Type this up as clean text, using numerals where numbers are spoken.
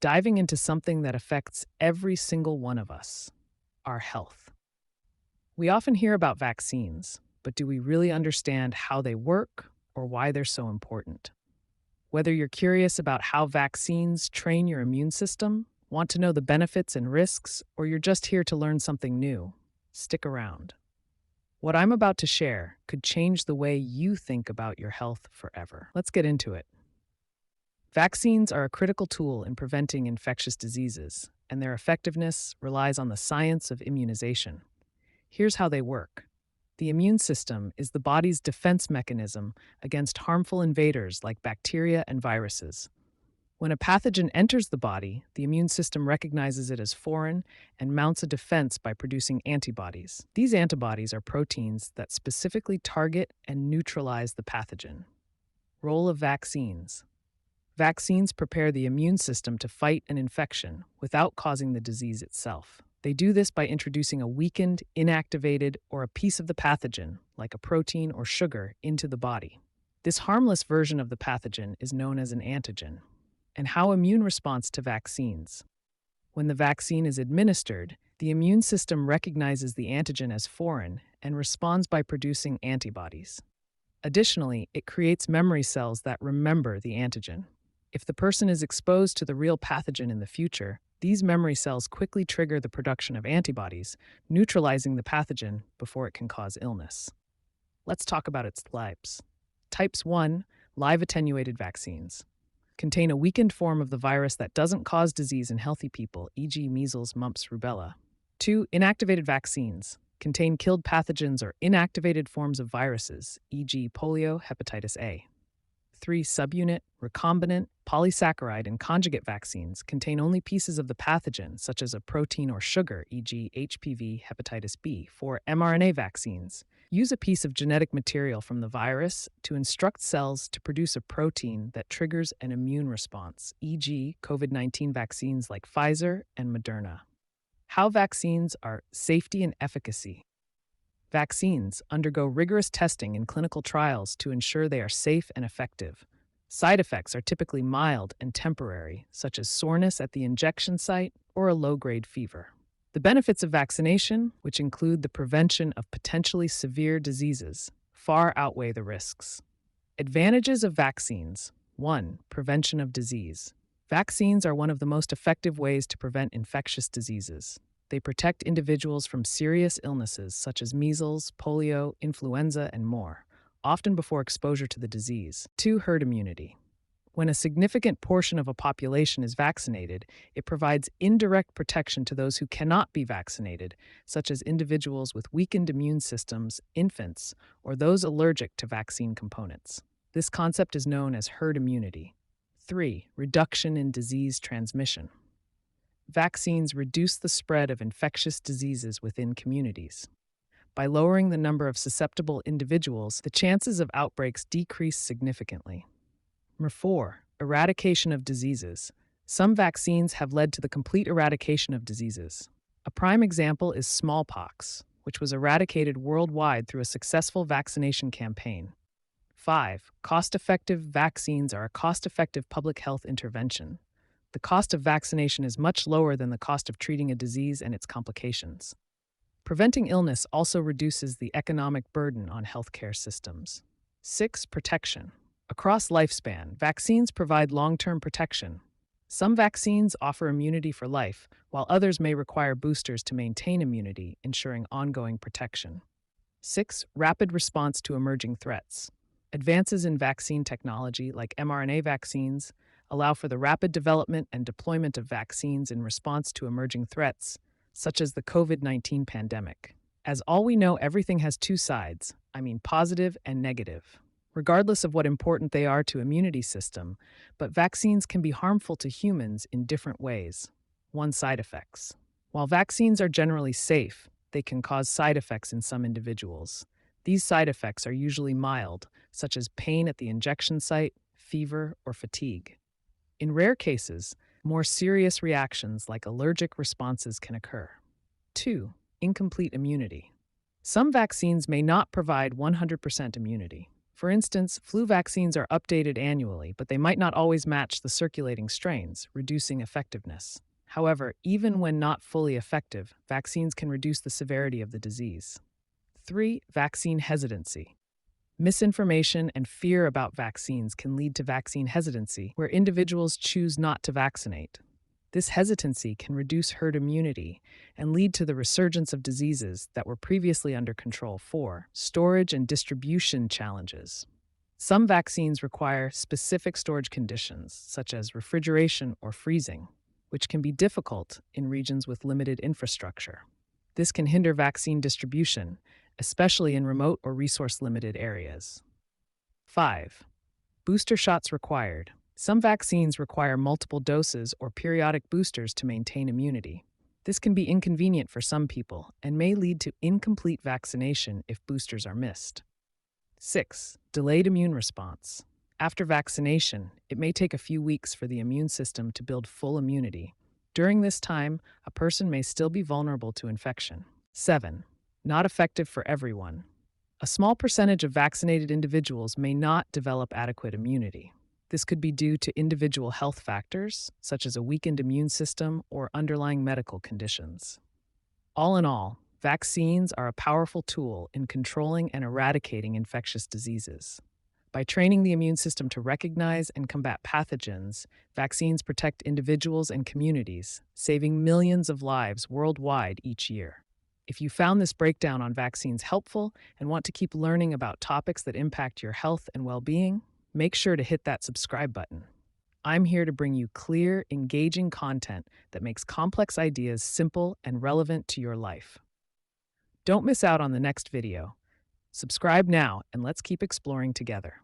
diving into something that affects every single one of us: our health. We often hear about vaccines, but do we really understand how they work or why they're so important? Whether you're curious about how vaccines train your immune system, want to know the benefits and risks, or you're just here to learn something new, stick around. What I'm about to share could change the way you think about your health forever. Let's get into it. Vaccines are a critical tool in preventing infectious diseases, and their effectiveness relies on the science of immunization. Here's how they work. The immune system is the body's defense mechanism against harmful invaders like bacteria and viruses. When a pathogen enters the body, the immune system recognizes it as foreign and mounts a defense by producing antibodies. These antibodies are proteins that specifically target and neutralize the pathogen. Role of vaccines. Vaccines prepare the immune system to fight an infection without causing the disease itself. They do this by introducing a weakened, inactivated, or a piece of the pathogen, like a protein or sugar, into the body. This harmless version of the pathogen is known as an antigen. And how immune response to vaccines. When the vaccine is administered, the immune system recognizes the antigen as foreign and responds by producing antibodies. Additionally, it creates memory cells that remember the antigen. If the person is exposed to the real pathogen in the future, these memory cells quickly trigger the production of antibodies, neutralizing the pathogen before it can cause illness. Let's talk about its types. Types 1, live attenuated vaccines, contain a weakened form of the virus that doesn't cause disease in healthy people, e.g., measles, mumps, rubella. 2, inactivated vaccines, contain killed pathogens or inactivated forms of viruses, e.g., polio, hepatitis A. 3, subunit, recombinant, polysaccharide, and conjugate vaccines contain only pieces of the pathogen, such as a protein or sugar, e.g., HPV, hepatitis B. 4, mRNA vaccines use a piece of genetic material from the virus to instruct cells to produce a protein that triggers an immune response, e.g., COVID-19 vaccines like Pfizer and Moderna. How vaccines are safety and efficacy. Vaccines undergo rigorous testing in clinical trials to ensure they are safe and effective. Side effects are typically mild and temporary, such as soreness at the injection site or a low-grade fever. The benefits of vaccination, which include the prevention of potentially severe diseases, far outweigh the risks. Advantages of vaccines. 1. Prevention of disease. Vaccines are one of the most effective ways to prevent infectious diseases. They protect individuals from serious illnesses such as measles, polio, influenza, and more, often before exposure to the disease. 2. Herd immunity. When a significant portion of a population is vaccinated, it provides indirect protection to those who cannot be vaccinated, such as individuals with weakened immune systems, infants, or those allergic to vaccine components. This concept is known as herd immunity. 3. Reduction in disease transmission. Vaccines reduce the spread of infectious diseases within communities. By lowering the number of susceptible individuals, the chances of outbreaks decrease significantly. Number 4. Eradication of diseases. Some vaccines have led to the complete eradication of diseases. A prime example is smallpox, which was eradicated worldwide through a successful vaccination campaign. 5. Cost-effective vaccines are a cost-effective public health intervention. The cost of vaccination is much lower than the cost of treating a disease and its complications. Preventing illness also reduces the economic burden on healthcare systems. 6. Protection. Across lifespan, vaccines provide long-term protection. Some vaccines offer immunity for life, while others may require boosters to maintain immunity, ensuring ongoing protection. 6. Rapid response to emerging threats. Advances in vaccine technology, like mRNA vaccines, allow for the rapid development and deployment of vaccines in response to emerging threats, such as the COVID-19 pandemic. As all we know, everything has two sides, positive and negative, regardless of what important they are to immunity system, but vaccines can be harmful to humans in different ways. 1. Side effects. While vaccines are generally safe, they can cause side effects in some individuals. These side effects are usually mild, such as pain at the injection site, fever, or fatigue. In rare cases, more serious reactions like allergic responses can occur. 2. Incomplete immunity. Some vaccines may not provide 100% immunity. For instance, flu vaccines are updated annually, but they might not always match the circulating strains, reducing effectiveness. However, even when not fully effective, vaccines can reduce the severity of the disease. 3. Vaccine hesitancy. Misinformation and fear about vaccines can lead to vaccine hesitancy, where individuals choose not to vaccinate. This hesitancy can reduce herd immunity and lead to the resurgence of diseases that were previously under control. 4. Storage and distribution challenges. Some vaccines require specific storage conditions, such as refrigeration or freezing, which can be difficult in regions with limited infrastructure. This can hinder vaccine distribution, especially in remote or resource-limited areas. 5. Booster shots required. Some vaccines require multiple doses or periodic boosters to maintain immunity. This can be inconvenient for some people and may lead to incomplete vaccination if boosters are missed. 6. Delayed immune response. After vaccination, it may take a few weeks for the immune system to build full immunity. During this time, a person may still be vulnerable to infection. 7. Not effective for everyone. A small percentage of vaccinated individuals may not develop adequate immunity. This could be due to individual health factors, such as a weakened immune system or underlying medical conditions. All in all, vaccines are a powerful tool in controlling and eradicating infectious diseases. By training the immune system to recognize and combat pathogens, vaccines protect individuals and communities, saving millions of lives worldwide each year. If you found this breakdown on vaccines helpful and want to keep learning about topics that impact your health and well-being, make sure to hit that subscribe button. I'm here to bring you clear, engaging content that makes complex ideas simple and relevant to your life. Don't miss out on the next video. Subscribe now and let's keep exploring together.